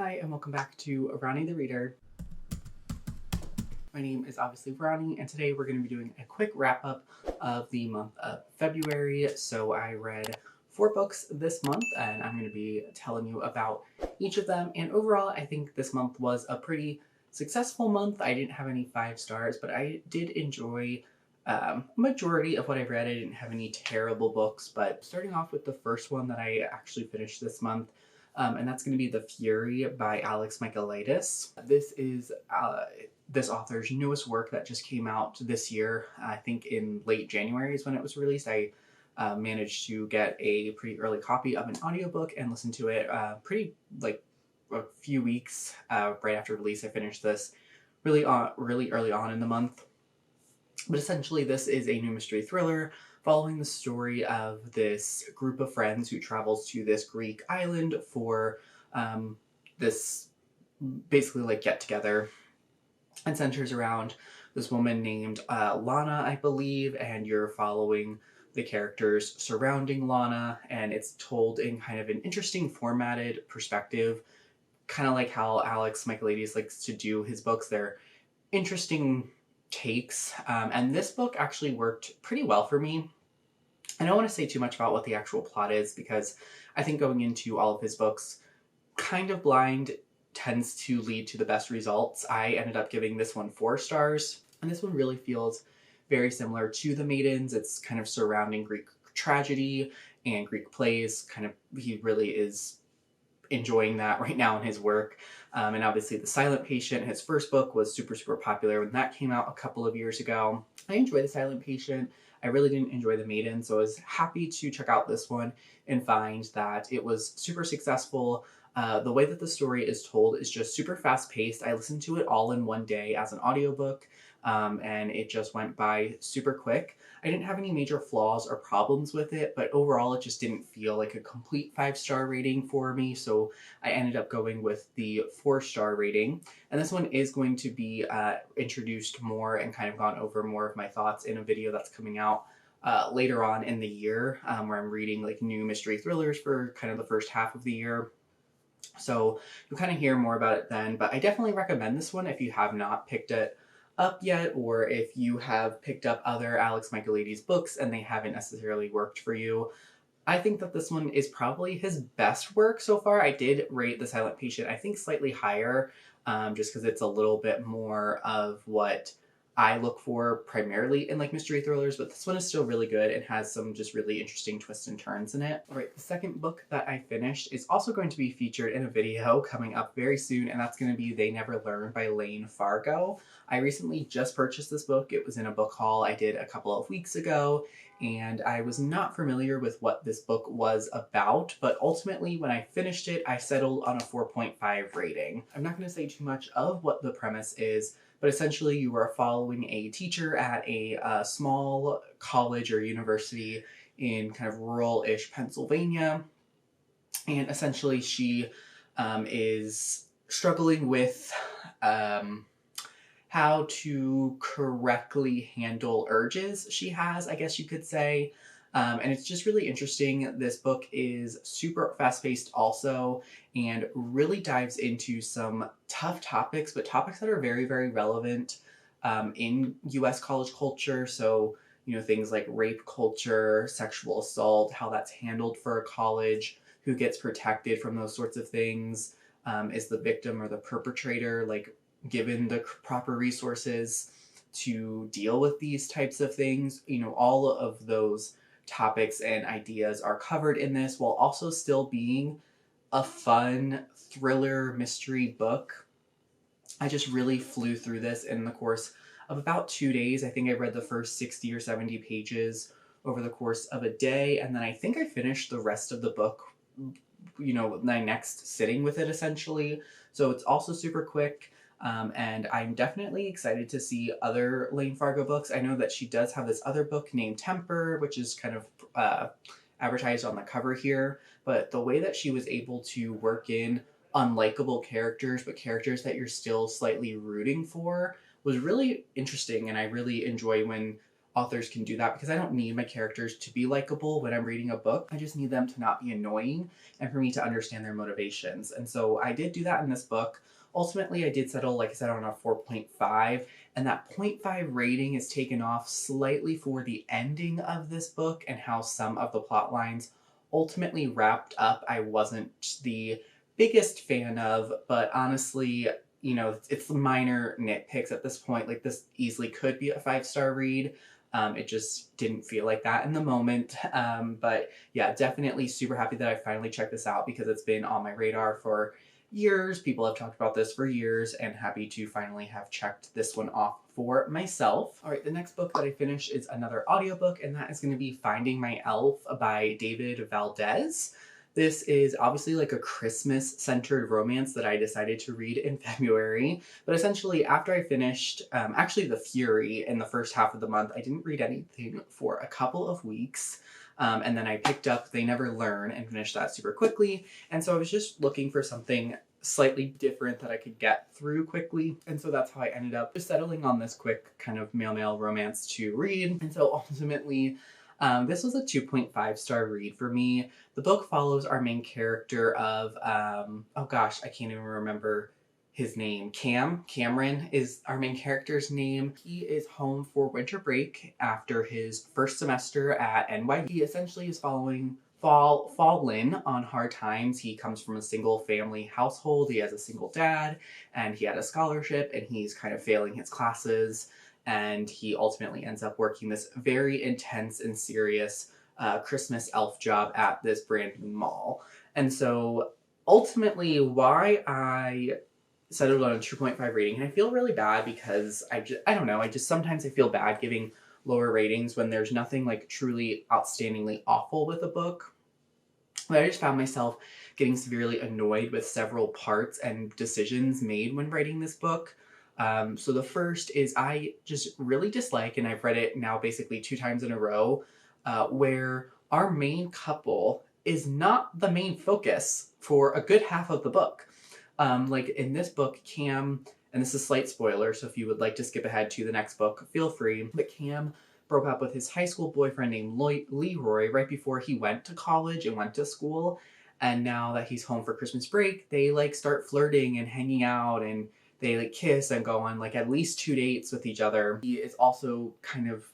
Hi, and welcome back to Ronnie the Reader. My name is obviously Ronnie, and today we're going to be doing a quick wrap-up of the month of February. So I read 4 books this month, and I'm going to be telling you about each of them. And overall, I think this month was a pretty successful month. I didn't have any 5 stars, but I did enjoy majority of what I read. I didn't have any terrible books, but starting off with the first one that I actually finished this month, and that's going to be The Fury by Alex Michaelides. This is this author's newest work that just came out this year. I think in late January is when it was released. I managed to get a pretty early copy of an audiobook and listen to it pretty like a few weeks right after release. I finished this really early on in the month. But essentially, this is a new mystery thriller following the story of this group of friends who travels to this Greek island for this basically like get together, and centers around this woman named Lana, I believe, and you're following the characters surrounding Lana, and it's told in kind of an interesting formatted perspective, kind of like how Alex Michaelides likes to do his books. They're interesting takes, and this book actually worked pretty well for me. I don't want to say too much about what the actual plot is because I think going into all of his books kind of blind tends to lead to the best results. I ended up giving this one 4 stars, and this one really feels very similar to The Maidens. It's kind of surrounding Greek tragedy and Greek plays. Kind of, he really is enjoying that right now in his work. And obviously The Silent Patient, his first book, was super popular when that came out a couple of years ago. I enjoy The Silent Patient. I really didn't enjoy The Maiden, so I was happy to check out this one and find that it was super successful. The way that the story is told is just super fast-paced. I listened to it all in one day as an audiobook, and it just went by super quick. I didn't have any major flaws or problems with it, but overall it just didn't feel like a complete 5-star rating for me, so I ended up going with the 4-star rating. And this one is going to be introduced more and kind of gone over more of my thoughts in a video that's coming out later on in the year, where I'm reading like new mystery thrillers for kind of the first half of the year. So you'll kind of hear more about it then, but I definitely recommend this one if you have not picked it up yet, or if you have picked up other Alex Michaelides books and they haven't necessarily worked for you. I think that this one is probably his best work so far. I did rate The Silent Patient, I think, slightly higher, just because it's a little bit more of what I look for primarily in like mystery thrillers, but this one is still really good and has some just really interesting twists and turns in it. All right, the second book that I finished is also going to be featured in a video coming up very soon, and that's going to be They Never Learn by Lane Fargo. I recently just purchased this book. It was in a book haul I did a couple of weeks ago, and I was not familiar with what this book was about, but ultimately when I finished it, I settled on a 4.5 rating. I'm not going to say too much of what the premise is, but essentially you are following a teacher at a small college or university in kind of rural-ish Pennsylvania, and essentially she is struggling with how to correctly handle urges she has, I guess you could say. And it's just really interesting. This book is super fast-paced also, and really dives into some tough topics, but topics that are very relevant in US college culture. So, you know, things like rape culture, sexual assault, how that's handled for a college, who gets protected from those sorts of things, is the victim or the perpetrator, like, given the proper resources to deal with these types of things. You know, all of those topics and ideas are covered in this, while also still being a fun thriller mystery book. I just really flew through this in the course of about 2 days. I think I read the first 60 or 70 pages over the course of a day, and then I think I finished the rest of the book, you know, my next sitting with it essentially. So it's also super quick. And I'm definitely excited to see other Lane Fargo books. I know that she does have this other book named Temper, which is kind of advertised on the cover here, but the way that she was able to work in unlikable characters, but characters that you're still slightly rooting for, was really interesting, and I really enjoy when authors can do that, because I don't need my characters to be likable when I'm reading a book. I just need them to not be annoying and for me to understand their motivations. And so I did do that in this book. Ultimately, I did settle, like I said, on a 4.5, and that 0.5 rating is taken off slightly for the ending of this book and how some of the plot lines ultimately wrapped up. I wasn't the biggest fan of, but honestly, you know, it's minor nitpicks at this point. Like, this easily could be a 5-star read. It just didn't feel like that in the moment. But yeah, definitely super happy that I finally checked this out, because it's been on my radar for years. People have talked about this for years, and happy to finally have checked this one off for myself. All right, the next book that I finished is another audiobook, and that is going to be Finding My Elf by David Valdez. This is obviously like a Christmas-centered romance that I decided to read in February. But essentially, after I finished, actually The Fury in the first half of the month, I didn't read anything for a couple of weeks. And then I picked up They Never Learn and finished that super quickly. And so I was just looking for something slightly different that I could get through quickly. And so that's how I ended up just settling on this quick kind of male romance to read. And so ultimately, this was a 2.5-star read for me. The book follows our main character of, oh gosh, I can't even remember his name. Cameron is our main character's name. He is home for winter break after his first semester at NYU. He essentially is fallen on hard times. He comes from a single family household. He has a single dad, and he had a scholarship, and he's kind of failing his classes. And he ultimately ends up working this very intense and serious Christmas elf job at this brand new mall. And so ultimately, why I settled on a 2.5 rating, and I feel really bad because I don't know, sometimes I feel bad giving lower ratings when there's nothing like truly outstandingly awful with a book. But I just found myself getting severely annoyed with several parts and decisions made when writing this book. So the first is I just really dislike, and I've read it now basically 2 times in a row, where our main couple is not the main focus for a good half of the book. Like in this book, Cam, and this is a slight spoiler, so if you would like to skip ahead to the next book, feel free, but Cam broke up with his high school boyfriend named Leroy right before he went to college and went to school. And now that he's home for Christmas break, they like start flirting and hanging out, and they like kiss and go on like at least 2 dates with each other. He is also kind of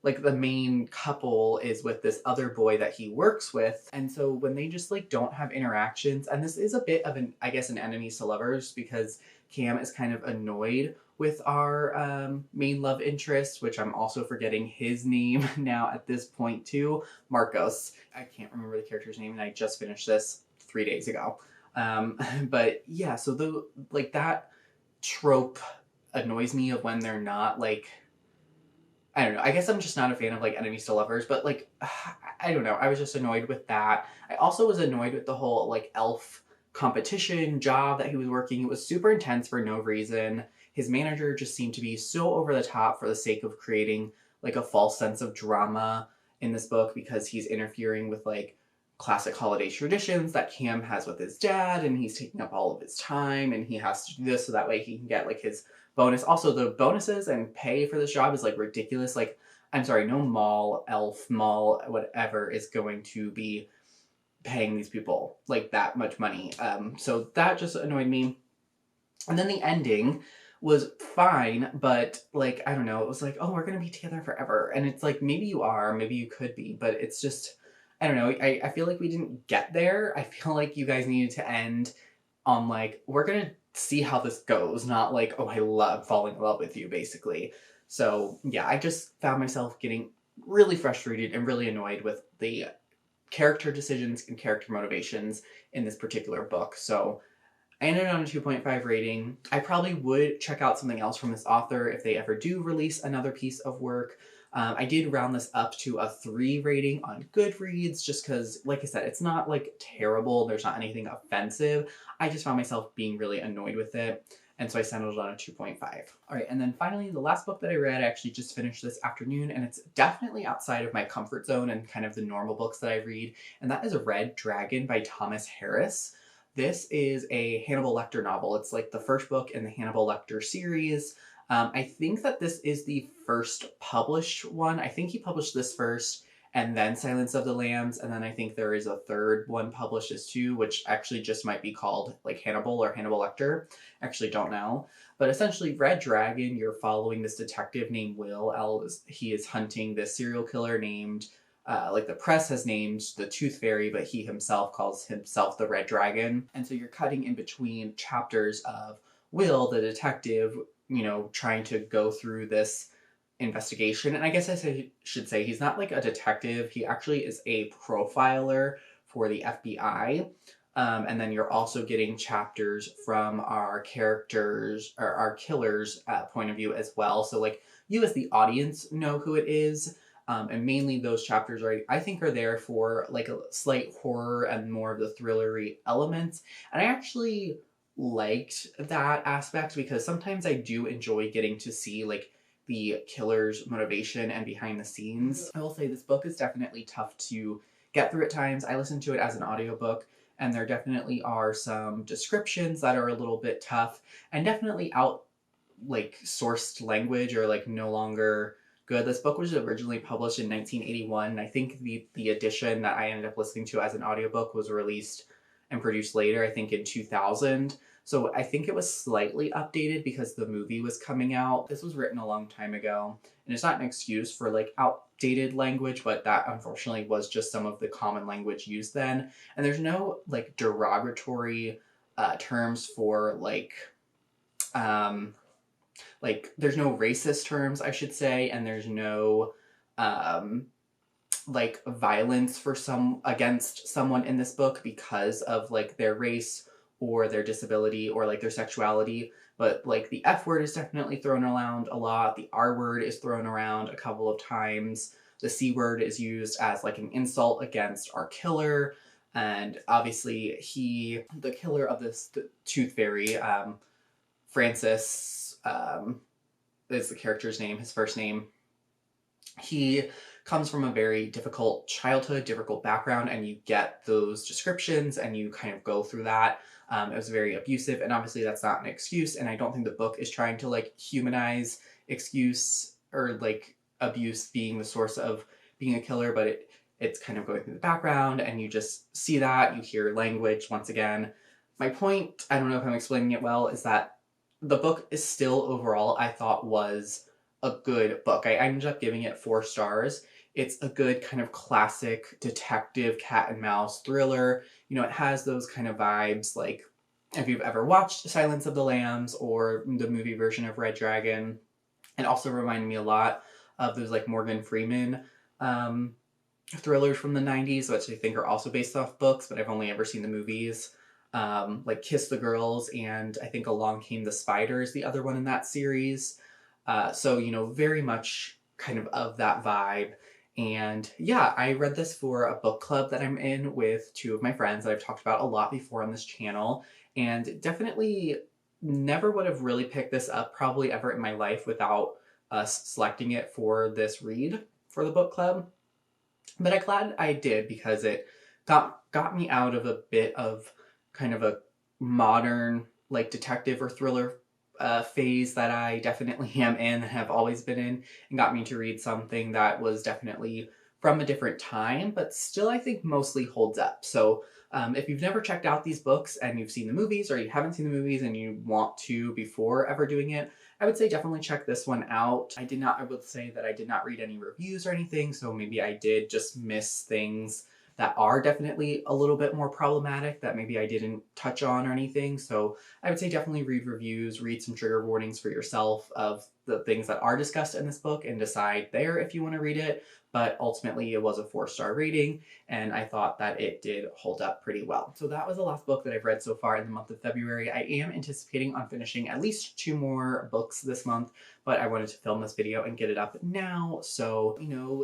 like the main couple is with this other boy that he works with. And so when they just like don't have interactions, and this is a bit of an, I guess, an enemies to lovers, because Cam is kind of annoyed with our main love interest, which I'm also forgetting his name now at this point too, Marcos. I can't remember the character's name, and I just finished this 3 days ago. But yeah, so that trope annoys me of when they're not like, I don't know. I guess I'm just not a fan of like enemies to lovers, but like, I don't know. I was just annoyed with that. I also was annoyed with the whole like elf competition job that he was working. It was super intense for no reason. His manager just seemed to be so over the top for the sake of creating like a false sense of drama in this book, because he's interfering with like classic holiday traditions that Cam has with his dad, and he's taking up all of his time, and he has to do this so that way he can get like his bonus. Also, the bonuses and pay for this job is like ridiculous. Like, I'm sorry, no mall, whatever is going to be paying these people like that much money. So that just annoyed me. And then the ending was fine, but like, I don't know, it was like, oh, we're gonna be together forever. And it's like, maybe you are, maybe you could be, but it's just, I don't know, I feel like we didn't get there. I feel like you guys needed to end on like, we're gonna see how this goes, not like, oh, I love falling in love with you, basically. So yeah, I just found myself getting really frustrated and really annoyed with the character decisions and character motivations in this particular book. So I ended on a 2.5 rating. I probably would check out something else from this author if they ever do release another piece of work. I did round this up to a 3 rating on Goodreads, just because, like I said, it's not like terrible. There's not anything offensive. I just found myself being really annoyed with it. And so I settled on a 2.5. All right, and then finally, the last book that I read, I actually just finished this afternoon, and it's definitely outside of my comfort zone and kind of the normal books that I read, and that is Red Dragon by Thomas Harris. This is a Hannibal Lecter novel. It's like the first book in the Hannibal Lecter series. I think that this is the first published one. I think he published this first and then Silence of the Lambs, and then I think there is a third one published as two, which actually just might be called like Hannibal or Hannibal Lecter. Actually don't know. But essentially, Red Dragon, you're following this detective named Will. He is hunting this serial killer named, like the press has named the Tooth Fairy, but he himself calls himself the Red Dragon. And so you're cutting in between chapters of Will, the detective, trying to go through this investigation. And I guess should say he's not like a detective. He actually is a profiler for the FBI. And then you're also getting chapters from our characters or our killer's point of view as well. So like you as the audience know who it is. And mainly those chapters I think are there for like a slight horror and more of the thrillery elements. And I actually liked that aspect because sometimes I do enjoy getting to see like the killer's motivation and behind the scenes. I will say this book is definitely tough to get through at times. I listened to it as an audiobook, and there definitely are some descriptions that are a little bit tough and definitely out like sourced language or like no longer good. This book was originally published in 1981, and I think the edition that I ended up listening to as an audiobook was released and produced later, I think in 2000. So I think it was slightly updated because the movie was coming out. This was written a long time ago, and it's not an excuse for like outdated language, but that unfortunately was just some of the common language used then. And there's no like derogatory terms for there's no racist terms, I should say, and there's no like violence for against someone in this book because of like their race or their disability or like their sexuality. But like the F word is definitely thrown around a lot. The R word is thrown around a couple of times. The C word is used as like an insult against our killer. And obviously the killer of the Tooth Fairy, Francis is the character's name, his first name. He comes from a very difficult childhood, difficult background, and you get those descriptions and you kind of go through that. It was very abusive, and obviously that's not an excuse, and I don't think the book is trying to like humanize excuse or like abuse being the source of being a killer, but it's kind of going through the background, and you just see that, you hear language once again. My point, I don't know if I'm explaining it well, is that the book is still overall, I thought, was a good book. I ended up giving it 4 stars. It's a good kind of classic detective cat and mouse thriller. It has those kind of vibes like if you've ever watched Silence of the Lambs or the movie version of Red Dragon. It also reminded me a lot of those like Morgan Freeman thrillers from the 90s, which I think are also based off books, but I've only ever seen the movies. Like Kiss the Girls, and I think Along Came the Spider is the other one in that series. So, very much kind of that vibe. And yeah, I read this for a book club that I'm in with 2 of my friends that I've talked about a lot before on this channel, and definitely never would have really picked this up probably ever in my life without us selecting it for this read for the book club. But I'm glad I did because it got me out of a bit of kind of a modern like detective or thriller phase that I definitely am in and have always been in, and got me to read something that was definitely from a different time, but still I think mostly holds up. So if you've never checked out these books and you've seen the movies, or you haven't seen the movies and you want to before ever doing it, I would say definitely check this one out. I would say that I did not read any reviews or anything, so maybe I did just miss things that are definitely a little bit more problematic that maybe I didn't touch on or anything. So I would say definitely read reviews, read some trigger warnings for yourself of the things that are discussed in this book, and decide there if you want to read it. But ultimately it was a 4-star rating, and I thought that it did hold up pretty well. So that was the last book that I've read so far in the month of February. I am anticipating on finishing at least 2 more books this month, but I wanted to film this video and get it up now. So,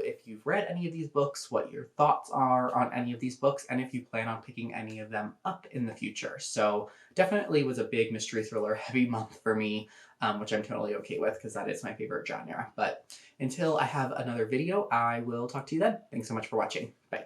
if you've read any of these books, what your thoughts are on any of these books, and if you plan on picking any of them up in the future. So definitely was a big mystery thriller heavy month for me, which I'm totally okay with because that is my favorite genre. But until I have another video, I will talk to you then. Thanks so much for watching. Bye.